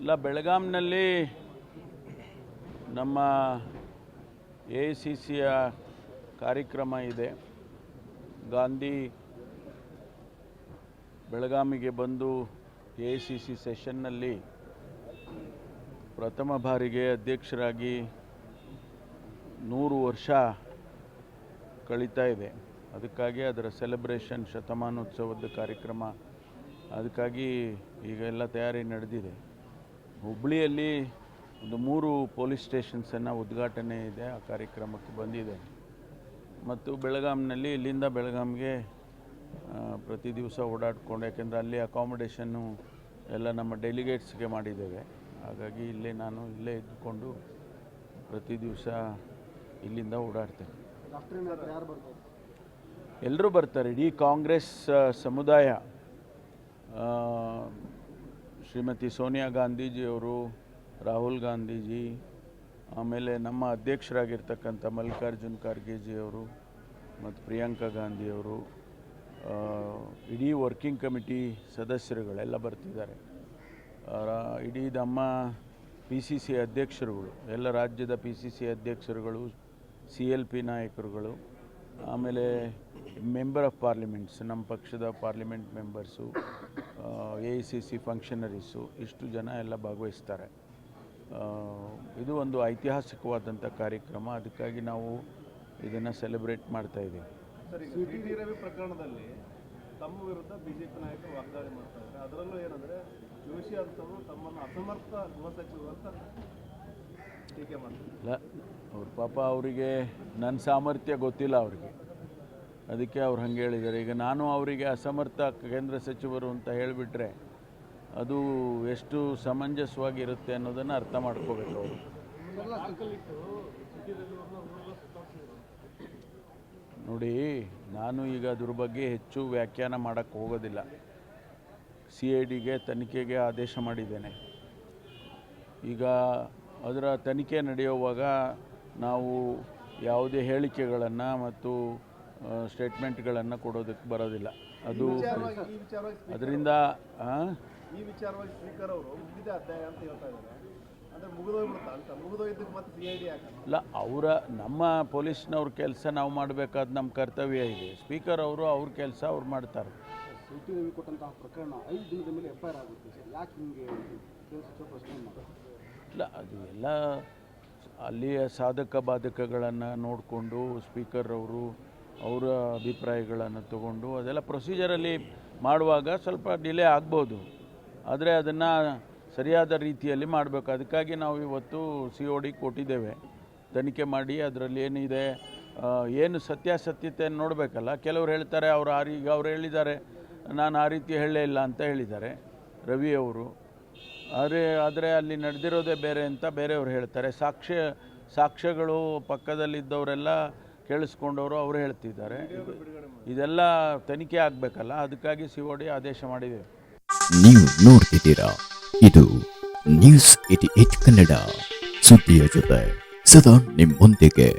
ಇಲ್ಲ, ಬೆಳಗಾಂನಲ್ಲಿ ನಮ್ಮ AICCಯ ಕಾರ್ಯಕ್ರಮ ಇದೆ. ಗಾಂಧಿ ಬೆಳಗಾವಿಗೆ ಬಂದು AICC ಸೆಷನ್ನಲ್ಲಿ ಪ್ರಥಮ ಬಾರಿಗೆ ಅಧ್ಯಕ್ಷರಾಗಿ 100 ವರ್ಷ ಕಳೀತಾ ಇದೆ. ಅದಕ್ಕಾಗಿ ಅದರ ಸೆಲೆಬ್ರೇಷನ್ ಶತಮಾನೋತ್ಸವದ ಕಾರ್ಯಕ್ರಮ, ಅದಕ್ಕಾಗಿ ಈಗ ಎಲ್ಲ ತಯಾರಿ ನಡೆದಿದೆ. ಹುಬ್ಬಳ್ಳಿಯಲ್ಲಿ ಒಂದು 3 ಪೊಲೀಸ್ ಸ್ಟೇಷನ್ಸನ್ನು ಉದ್ಘಾಟನೆ ಇದೆ, ಆ ಕಾರ್ಯಕ್ರಮಕ್ಕೆ ಬಂದಿದೆ. ಮತ್ತು ಬೆಳಗಾಂನಲ್ಲಿ ಇಲ್ಲಿಂದ ಬೆಳಗಾಂಗೆ ಪ್ರತಿ ದಿವಸ ಓಡಾಡಿಕೊಂಡು, ಯಾಕೆಂದರೆ ಅಲ್ಲಿ ಅಕಾಮಿಡೇಷನ್ನು ಎಲ್ಲ ನಮ್ಮ ಡೆಲಿಗೇಟ್ಸ್ಗೆ ಮಾಡಿದ್ದೇವೆ. ಹಾಗಾಗಿ ನಾನು ಇಲ್ಲೇ ಇದ್ದುಕೊಂಡು ಪ್ರತಿ ದಿವಸ ಇಲ್ಲಿಂದ ಓಡಾಡ್ತೇನೆ. ಎಲ್ಲರೂ ಬರ್ತಾರೆ, ಇಡೀ ಕಾಂಗ್ರೆಸ್ ಸಮುದಾಯ. ಶ್ರೀಮತಿ ಸೋನಿಯಾ ಗಾಂಧೀಜಿಯವರು, ರಾಹುಲ್ ಗಾಂಧೀಜಿ, ಆಮೇಲೆ ನಮ್ಮ ಅಧ್ಯಕ್ಷರಾಗಿರ್ತಕ್ಕಂಥ ಮಲ್ಲಿಕಾರ್ಜುನ್ ಖರ್ಗೆಜಿಯವರು ಮತ್ತು ಪ್ರಿಯಾಂಕಾ ಗಾಂಧಿಯವರು, ಇಡೀ ವರ್ಕಿಂಗ್ ಕಮಿಟಿ ಸದಸ್ಯರುಗಳೆಲ್ಲ ಬರ್ತಿದ್ದಾರೆ. ಇಡೀ ನಮ್ಮ PCC ಅಧ್ಯಕ್ಷರುಗಳು, ಎಲ್ಲ ರಾಜ್ಯದ PCC ಅಧ್ಯಕ್ಷರುಗಳು, CLP ನಾಯಕರುಗಳು, ಆಮೇಲೆ ಮೆಂಬರ್ ಆಫ್ ಪಾರ್ಲಿಮೆಂಟ್ಸ್, ನಮ್ಮ ಪಕ್ಷದ ಪಾರ್ಲಿಮೆಂಟ್ ಮೆಂಬರ್ಸು, AICC ಫಂಕ್ಷನರೀಸು, ಇಷ್ಟು ಜನ ಎಲ್ಲ ಭಾಗವಹಿಸ್ತಾರೆ. ಇದು ಒಂದು ಐತಿಹಾಸಿಕವಾದಂಥ ಕಾರ್ಯಕ್ರಮ. ಅದಕ್ಕಾಗಿ ನಾವು ಇದನ್ನು ಸೆಲೆಬ್ರೇಟ್ ಮಾಡ್ತಾ ಇದ್ದೀವಿ. CT ರವಿ ಪ್ರಕರಣದಲ್ಲಿ ತಮ್ಮ ವಿರುದ್ಧ BJP ನಾಯಕರು ವಾಗ್ದಾಳಿ ಮಾಡ್ತಾ ಇದ್ದಾರೆ. ಅದರಲ್ಲೂ ಏನಂದರೆ ಜೋಶಿ ಅಂತವರು ತಮ್ಮನ್ನು ಅಸಮರ್ಥ ಗೃಹ ಸಚಿವರು ಅಂತ ಟೀಕೆ ಮಾಡ್ತಾರೆ. ಇಲ್ಲ, ಅವ್ರ ಪಾಪ ಅವರಿಗೆ ನನ್ನ ಸಾಮರ್ಥ್ಯ ಗೊತ್ತಿಲ್ಲ ಅವರಿಗೆ, ಅದಕ್ಕೆ ಅವ್ರು ಹಂಗೆ ಹೇಳಿದ್ದಾರೆ. ಈಗ ನಾನು ಅವರಿಗೆ ಅಸಮರ್ಥ ಕೇಂದ್ರ ಸಚಿವರು ಅಂತ ಹೇಳಿಬಿಟ್ರೆ ಅದು ಎಷ್ಟು ಸಮಂಜಸವಾಗಿರುತ್ತೆ ಅನ್ನೋದನ್ನು ಅರ್ಥ ಮಾಡ್ಕೋಬೇಕು ಅವರು. ನೋಡಿ, ನಾನು ಈಗ ಅದ್ರ ಬಗ್ಗೆ ಹೆಚ್ಚು ವ್ಯಾಖ್ಯಾನ ಮಾಡೋಕ್ಕೆ ಹೋಗೋದಿಲ್ಲ. CIDಗೆ ತನಿಖೆಗೆ ಆದೇಶ ಮಾಡಿದ್ದೇನೆ. ಈಗ ಅದರ ತನಿಖೆ ನಡೆಯುವಾಗ ನಾವು ಯಾವುದೇ ಹೇಳಿಕೆಗಳನ್ನು ಮತ್ತು ಸ್ಟೇಟ್ಮೆಂಟ್ಗಳನ್ನು ಕೊಡೋದಕ್ಕೆ ಬರೋದಿಲ್ಲ. ಅದು ಅದರಿಂದ ಈ ವಿಚಾರವಾಗಿ ಸ್ಪೀಕರ್ ಅವರು ಮುಗಿದ ಅಧ್ಯಾಯ ಅಂತ ಹೇಳ್ತಾ ಇದ್ದಾರೆ. ಅಂದರೆ ಮುಗಿದೋಗ್ಬಿಡುತ್ತಾ ಅಂತ, ಮುಗಿದೋಗಿದ್ದಕ್ಕೆ ಮತ್ತೆ CID ಇಲ್ಲ, ನಮ್ಮ ಪೊಲೀಸ್ನವ್ರ ಕೆಲಸ ನಾವು ಮಾಡಬೇಕಾದ ನಮ್ಮ ಕರ್ತವ್ಯ ಇದೆ. ಸ್ಪೀಕರ್ ಅವರು ಅವ್ರ ಕೆಲಸ ಅವ್ರು ಮಾಡ್ತಾರೆ. CT ರವಿ ಕೊಟ್ಟಂತಹ ಪ್ರಕರಣ 5 ದಿನದ ಮೇಲೆ FIR ಆಗುತ್ತೆ ಸರ್, ಯಾಕೆ ಹಿಂಗೆ ಪ್ರಶ್ನೆ ಮಾಡೋದು? ಇಲ್ಲ, ಅದು ಎಲ್ಲ ಅಲ್ಲಿಯ ಸಾಧಕ ಬಾಧಕಗಳನ್ನು ನೋಡಿಕೊಂಡು ಸ್ಪೀಕರ್ ಅವರು ಅವರ ಅಭಿಪ್ರಾಯಗಳನ್ನು ತಗೊಂಡು ಅದೆಲ್ಲ ಪ್ರೊಸೀಜರಲ್ಲಿ ಮಾಡುವಾಗ ಸ್ವಲ್ಪ ಡಿಲೇ ಆಗ್ಬೋದು, ಆದರೆ ಅದನ್ನು ಸರಿಯಾದ ರೀತಿಯಲ್ಲಿ ಮಾಡಬೇಕು. ಅದಕ್ಕಾಗಿ ನಾವು ಇವತ್ತು COD ಕೊಟ್ಟಿದ್ದೇವೆ. ತನಿಖೆ ಮಾಡಿ ಅದರಲ್ಲಿ ಏನಿದೆ, ಏನು ಸತ್ಯಾಸತ್ಯತೆಯನ್ನು ನೋಡಬೇಕಲ್ಲ. ಕೆಲವರು ಹೇಳ್ತಾರೆ ಈಗ ಅವ್ರು ಹೇಳಿದ್ದಾರೆ ನಾನು ಆ ರೀತಿ ಹೇಳಲೇ ಇಲ್ಲ ಅಂತ ಹೇಳಿದ್ದಾರೆ ರವಿಯವರು. ಆದರೆ ಅಲ್ಲಿ ನಡೆದಿರೋದೇ ಬೇರೆ ಅಂತ ಬೇರೆಯವರು ಹೇಳ್ತಾರೆ. ಸಾಕ್ಷ್ಯಗಳು ಪಕ್ಕದಲ್ಲಿದ್ದವರೆಲ್ಲ ಕೇಳಿಸ್ಕೊಂಡವರು ಅವರು ಹೇಳ್ತಿದ್ದಾರೆ. ಇದೆಲ್ಲ ತನಿಖೆ ಆಗಬೇಕಲ್ಲ, ಅದಕ್ಕಾಗಿ COD ಆದೇಶ ಮಾಡಿದ್ದೇವೆ. ನೀವು ನೋಡ್ತಿದ್ದೀರಾ, ಇದು News 88 ಕನ್ನಡ, ಸುದ್ದಿಯ ಜೊತೆ ಸದಾ ನಿಮ್ಮೊಂದಿಗೆ.